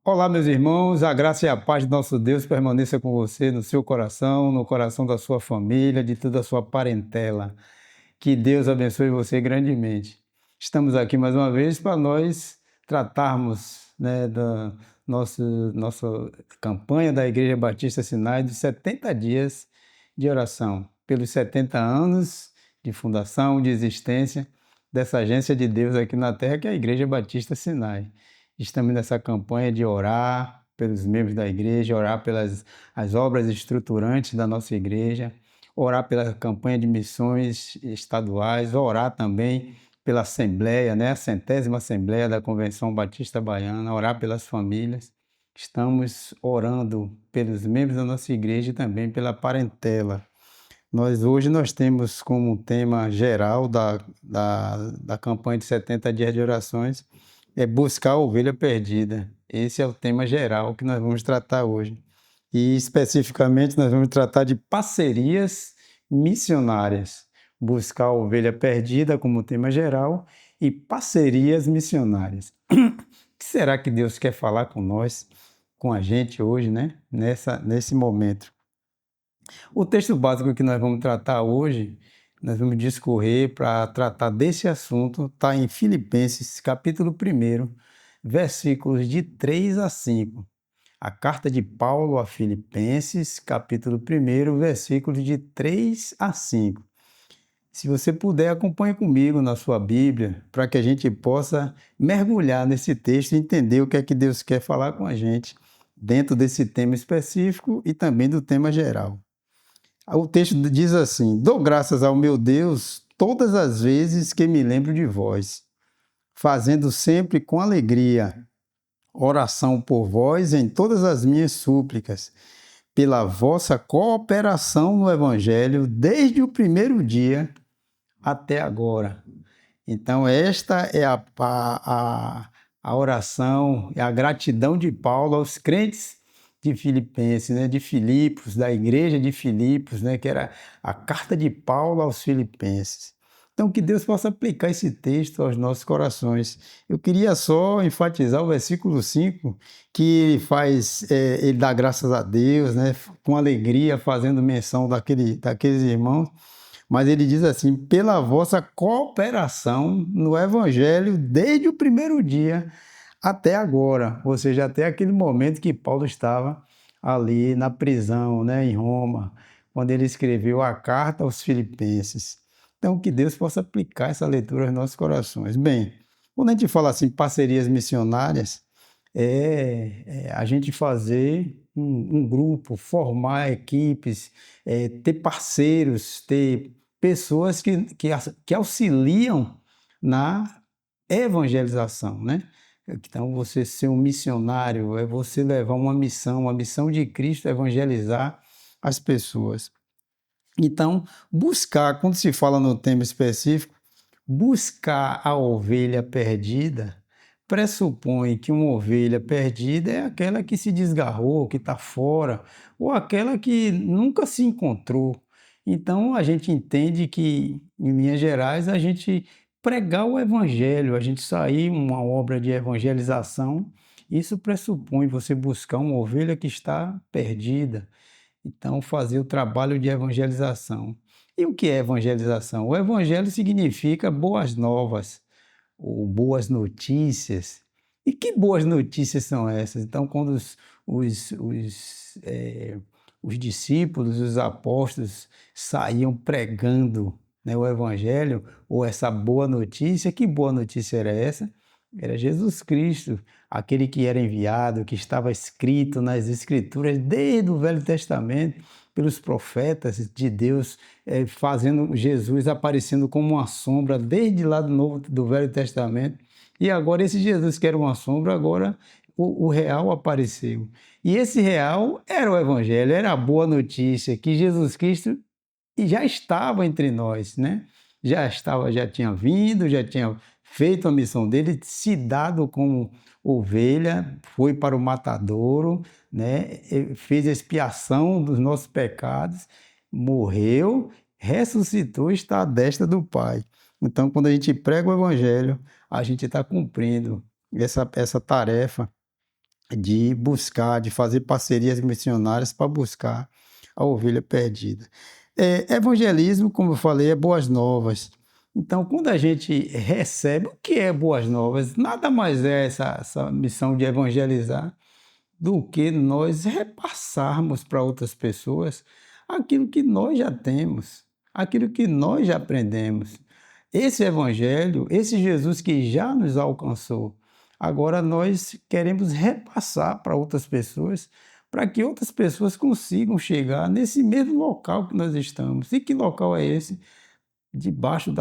Olá, meus irmãos, a graça e a paz de nosso Deus permaneça com você no seu coração, no coração da sua família, de toda a sua parentela. Que Deus abençoe você grandemente. Estamos aqui mais uma vez para nós tratarmos, da nossa campanha da Igreja Batista Sinai dos 70 dias de oração, pelos 70 anos de fundação, de existência dessa agência de Deus aqui na Terra, que é a Igreja Batista Sinai. Estamos nessa campanha de orar pelos membros da igreja, orar pelas as obras estruturantes da nossa igreja, orar pela campanha de missões estaduais, orar também pela Assembleia, a 100ª Assembleia da Convenção Batista Baiana, orar pelas famílias. Estamos orando pelos membros da nossa igreja e também pela parentela. Hoje nós temos como tema geral da campanha de 70 dias de orações, é buscar a ovelha perdida. Esse é o tema geral que nós vamos tratar hoje. E especificamente nós vamos tratar de parcerias missionárias. Buscar a ovelha perdida como tema geral e parcerias missionárias. O que será que Deus quer falar com nós, com a gente hoje, nesse momento? O texto básico que nós vamos tratar hoje, nós vamos discorrer para tratar desse assunto, está em Filipenses, capítulo 1, versículos de 3 a 5. A carta de Paulo a Filipenses, capítulo 1, versículos de 3 a 5. Se você puder, acompanhe comigo na sua Bíblia, para que a gente possa mergulhar nesse texto e entender o que é que Deus quer falar com a gente dentro desse tema específico e também do tema geral. O texto diz assim: dou graças ao meu Deus todas as vezes que me lembro de vós, fazendo sempre com alegria oração por vós em todas as minhas súplicas, pela vossa cooperação no Evangelho desde o primeiro dia até agora. Então, esta é a oração, é a gratidão de Paulo aos crentes de Filipenses, de Filipos, da igreja de Filipos, que era a carta de Paulo aos Filipenses. Então, que Deus possa aplicar esse texto aos nossos corações. Eu queria só enfatizar o versículo 5, que ele dá graças a Deus, com alegria, fazendo menção daqueles irmãos, mas ele diz assim: pela vossa cooperação no Evangelho desde o primeiro dia até agora, ou seja, até aquele momento que Paulo estava ali na prisão, em Roma, quando ele escreveu a carta aos Filipenses. Então, que Deus possa aplicar essa leitura aos nossos corações. Bem, quando a gente fala assim, parcerias missionárias, é a gente fazer um grupo, formar equipes, ter parceiros, ter pessoas que auxiliam na evangelização, Então, você ser um missionário é você levar uma missão, a missão de Cristo é evangelizar as pessoas. Então, buscar, quando se fala no tema específico, buscar a ovelha perdida pressupõe que uma ovelha perdida é aquela que se desgarrou, que está fora, ou aquela que nunca se encontrou. Então, a gente entende que, em linhas gerais, a gente pregar o evangelho, a gente sair uma obra de evangelização, isso pressupõe você buscar uma ovelha que está perdida. Então, fazer o trabalho de evangelização. E o que é evangelização? O evangelho significa boas novas, ou boas notícias. E que boas notícias são essas? Então, quando os discípulos, os apóstolos saíam pregando, o evangelho, ou essa boa notícia, que boa notícia era essa? Era Jesus Cristo, aquele que era enviado, que estava escrito nas Escrituras desde o Velho Testamento, pelos profetas de Deus, fazendo Jesus aparecendo como uma sombra desde lá do Velho Testamento. E agora esse Jesus que era uma sombra, agora o real apareceu. E esse real era o Evangelho, era a boa notícia, que Jesus Cristo já estava entre nós, já tinha vindo, já tinha feito a missão dele, se dado como ovelha, foi para o matadouro, fez a expiação dos nossos pecados, morreu, ressuscitou e está à destra do Pai. Então, quando a gente prega o Evangelho, a gente está cumprindo essa tarefa de buscar, de fazer parcerias missionárias para buscar a ovelha perdida. Evangelismo, como eu falei, é boas novas. Então, quando a gente recebe, o que é boas novas? Nada mais é essa missão de evangelizar do que nós repassarmos para outras pessoas aquilo que nós já temos, aquilo que nós já aprendemos. Esse Evangelho, esse Jesus que já nos alcançou, agora nós queremos repassar para outras pessoas, para que outras pessoas consigam chegar nesse mesmo local que nós estamos. E que local é esse? Debaixo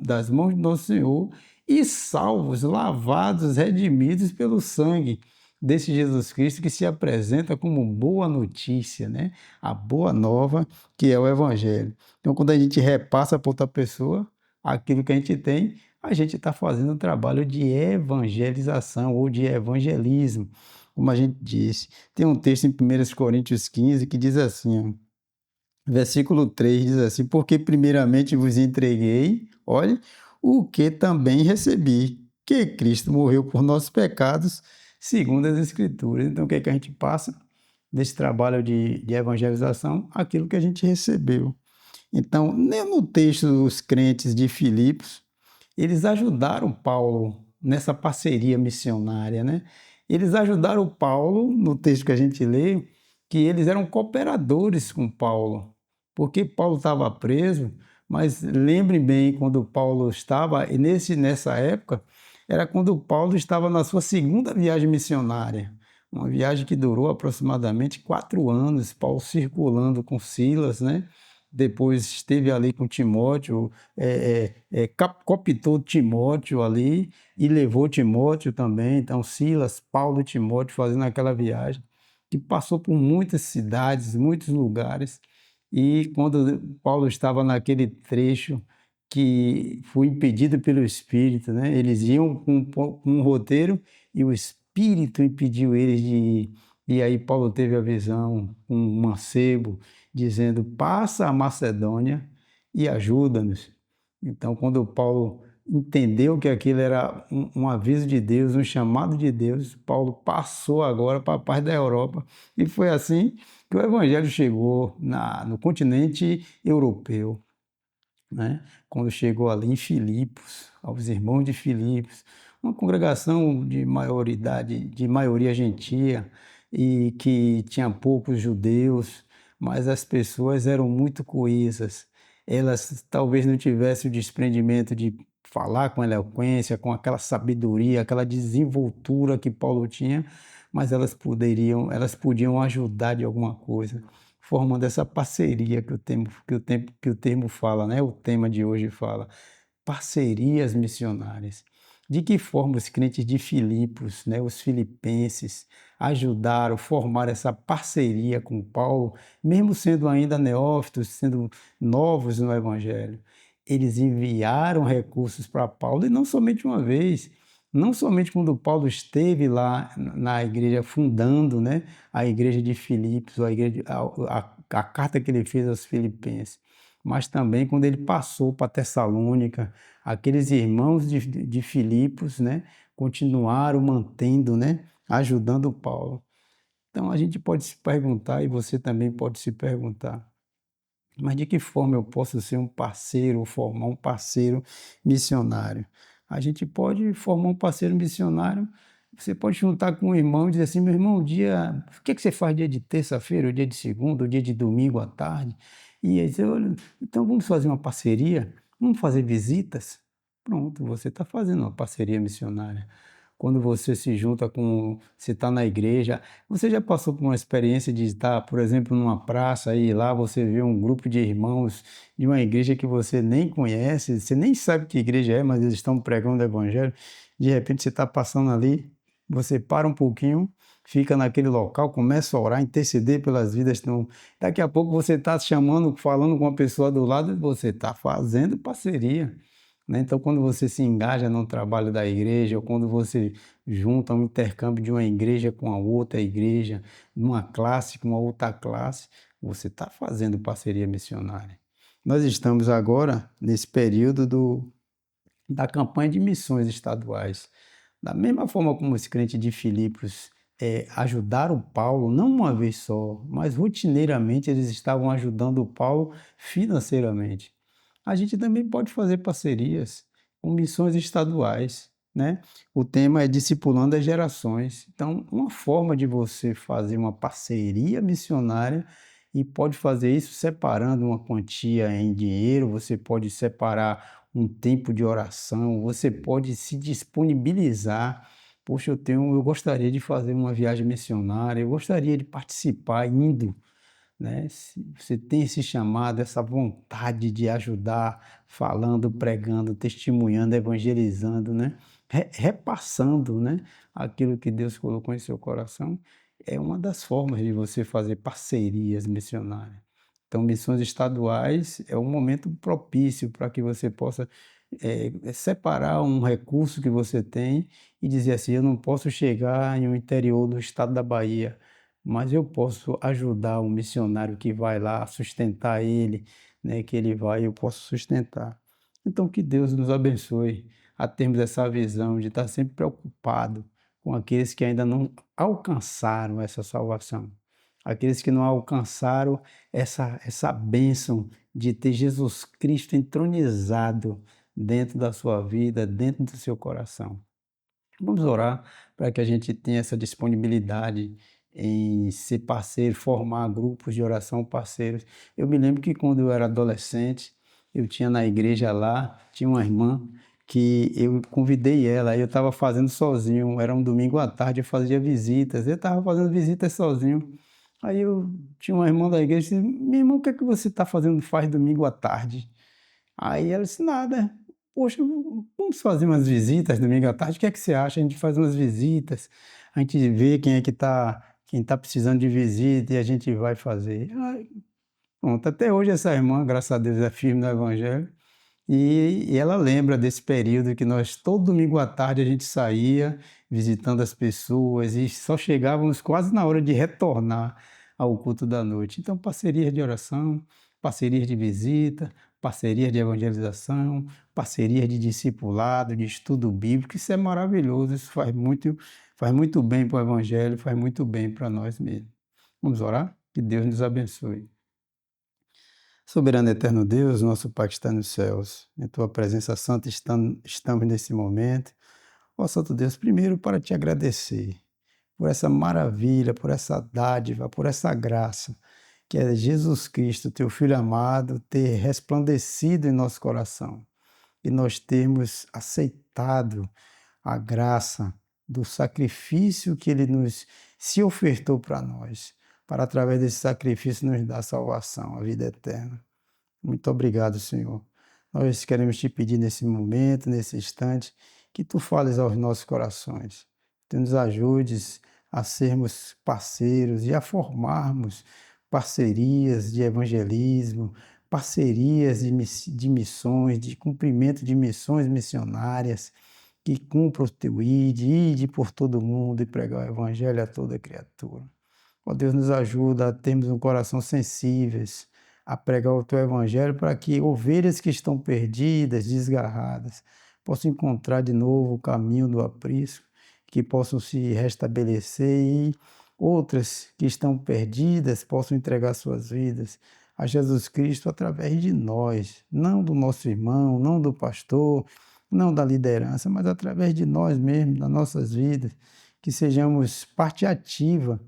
das mãos do nosso Senhor e salvos, lavados, redimidos pelo sangue desse Jesus Cristo que se apresenta como boa notícia, né? A boa nova que é o Evangelho. Então, quando a gente repassa para outra pessoa aquilo que a gente tem, a gente está fazendo um trabalho de evangelização ou de evangelismo, como a gente disse. Tem um texto em 1 Coríntios 15 que diz assim, ó, versículo 3 diz assim: porque primeiramente vos entreguei, olhe, o que também recebi, que Cristo morreu por nossos pecados, segundo as Escrituras. Então, o que é que a gente passa nesse trabalho de evangelização? Aquilo que a gente recebeu. Então, nem no texto dos crentes de Filipos, eles ajudaram Paulo nessa parceria missionária, né? Eles ajudaram Paulo, no texto que a gente lê, que eles eram cooperadores com Paulo, porque Paulo estava preso, mas lembrem bem, quando Paulo estava, e nessa época, era quando Paulo estava na sua segunda viagem missionária, uma viagem que durou aproximadamente 4 anos, Paulo circulando com Silas, né? Depois esteve ali com Timóteo, captou Timóteo ali e levou Timóteo também. Então, Silas, Paulo e Timóteo fazendo aquela viagem, que passou por muitas cidades, muitos lugares. E quando Paulo estava naquele trecho que foi impedido pelo Espírito, né? Eles iam com um roteiro e o Espírito impediu eles de ir. E aí Paulo teve a visão com um mancebo, dizendo: passa a Macedônia e ajuda-nos. Então, quando Paulo entendeu que aquilo era um aviso de Deus, um chamado de Deus, Paulo passou agora para a parte da Europa. E foi assim que o Evangelho chegou no continente europeu, né? Quando chegou ali em Filipos, aos irmãos de Filipos, uma congregação de maioridade, de maioria gentia e que tinha poucos judeus, mas as pessoas eram muito coesas. Elas talvez não tivessem o desprendimento de falar com eloquência, com aquela sabedoria, aquela desenvoltura que Paulo tinha, mas elas podiam ajudar de alguma coisa formando essa parceria que o termo fala, né? O tema de hoje fala, parcerias missionárias. De que forma os crentes de Filipos, né, os filipenses, ajudaram a formar essa parceria com Paulo, mesmo sendo ainda neófitos, sendo novos no Evangelho? Eles enviaram recursos para Paulo, e não somente uma vez, não somente quando Paulo esteve lá na igreja fundando, né, a igreja de Filipos, a carta que ele fez aos filipenses, mas também quando ele passou para Tessalônica, aqueles irmãos de Filipos, né, continuaram mantendo, né, ajudando Paulo. Então a gente pode se perguntar, e você também pode se perguntar, mas de que forma eu posso ser um parceiro, ou formar um parceiro missionário? A gente pode formar um parceiro missionário, você pode juntar com um irmão e dizer assim: meu irmão, o que você faz dia de terça-feira, o dia de segunda, o dia de domingo à tarde? E aí você olha, então vamos fazer uma parceria, vamos fazer visitas? Pronto, você está fazendo uma parceria missionária. Quando você se junta com, você está na igreja, você já passou por uma experiência de estar, por exemplo, numa praça e lá você vê um grupo de irmãos de uma igreja que você nem conhece, você nem sabe que igreja é, mas eles estão pregando o evangelho. De repente você está passando ali, você para um pouquinho, fica naquele local, começa a orar, interceder pelas vidas. Então, daqui a pouco você está chamando, falando com uma pessoa do lado, você está fazendo parceria, né? Então, quando você se engaja no trabalho da igreja, ou quando você junta um intercâmbio de uma igreja com a outra igreja, numa classe com a outra classe, você está fazendo parceria missionária. Nós estamos agora nesse período da campanha de missões estaduais. Da mesma forma como os crentes de Filipos ajudaram Paulo, não uma vez só, mas rotineiramente eles estavam ajudando o Paulo financeiramente. A gente também pode fazer parcerias com missões estaduais, né? O tema é discipulando as gerações. Então, uma forma de você fazer uma parceria missionária e pode fazer isso separando uma quantia em dinheiro, você pode separar um tempo de oração, você pode se disponibilizar. Poxa, eu gostaria de fazer uma viagem missionária, eu gostaria de participar indo, né? Se você tem esse chamado, essa vontade de ajudar, falando, pregando, testemunhando, evangelizando, né? Repassando, né? Aquilo que Deus colocou em seu coração, é uma das formas de você fazer parcerias missionárias. Então, missões estaduais é um momento propício para que você possa separar um recurso que você tem e dizer assim: eu não posso chegar em um interior do estado da Bahia, mas eu posso ajudar um missionário que vai lá, sustentar ele, né, que ele vai, eu posso sustentar. Então, que Deus nos abençoe a termos essa visão de estar sempre preocupado com aqueles que ainda não alcançaram essa salvação, aqueles que não alcançaram essa bênção de ter Jesus Cristo entronizado dentro da sua vida, dentro do seu coração. Vamos orar para que a gente tenha essa disponibilidade em ser parceiro, formar grupos de oração parceiros. Eu me lembro que quando eu era adolescente, eu tinha na igreja lá, tinha uma irmã que eu convidei ela, aí eu estava fazendo sozinho, era um domingo à tarde, eu fazia visitas, eu estava fazendo visitas sozinho. Aí eu tinha uma irmã da igreja e disse: minha irmã, o que é que você está fazendo, faz domingo à tarde? Aí ela disse: nada. Poxa, vamos fazer umas visitas domingo à tarde, o que é que você acha? A gente faz umas visitas, a gente vê quem tá precisando de visita e a gente vai fazer. Aí, pronto, até hoje essa irmã, graças a Deus, é firme no evangelho e ela lembra desse período que nós, todo domingo à tarde, a gente saía visitando as pessoas e só chegávamos quase na hora de retornar ao culto da noite. Então, parcerias de oração, parcerias de visita, parcerias de evangelização, parcerias de discipulado, de estudo bíblico, isso é maravilhoso, isso faz muito bem para o evangelho, faz muito bem para nós mesmos. Vamos orar? Que Deus nos abençoe. Soberano e eterno Deus, nosso Pai que está nos céus, em Tua presença santa estamos nesse momento. Ó Santo Deus, primeiro para te agradecer por essa maravilha, por essa dádiva, por essa graça, que é Jesus Cristo, Teu Filho amado, ter resplandecido em nosso coração e nós termos aceitado a graça do sacrifício que Ele nos se ofertou para nós, para através desse sacrifício nos dar a salvação, a vida eterna. Muito obrigado, Senhor. Nós queremos te pedir nesse momento, nesse instante, que tu fales aos nossos corações. Tu nos ajudes a sermos parceiros e a formarmos parcerias de evangelismo, parcerias de missões, de cumprimento de missões missionárias, que cumpra o teu ide por todo mundo e pregar o evangelho a toda criatura. Ó Deus, nos ajuda a termos um coração sensíveis, a pregar o teu evangelho para que ovelhas que estão perdidas, desgarradas, possam encontrar de novo o caminho do aprisco, que possam se restabelecer e outras que estão perdidas possam entregar suas vidas a Jesus Cristo através de nós, não do nosso irmão, não do pastor, não da liderança, mas através de nós mesmos, das nossas vidas, que sejamos parte ativa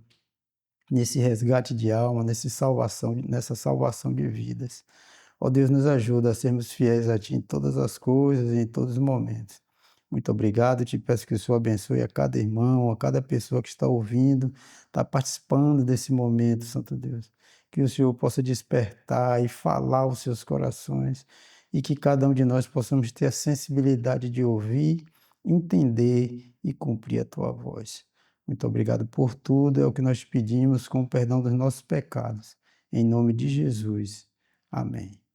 nesse resgate de alma, nessa salvação de vidas. Ó Deus, nos ajuda a sermos fiéis a Ti em todas as coisas e em todos os momentos. Muito obrigado, te peço que o Senhor abençoe a cada irmão, a cada pessoa que está ouvindo, está participando desse momento, Santo Deus. Que o Senhor possa despertar e falar aos seus corações e que cada um de nós possamos ter a sensibilidade de ouvir, entender e cumprir a Tua voz. Muito obrigado por tudo, é o que nós pedimos com o perdão dos nossos pecados. Em nome de Jesus. Amém.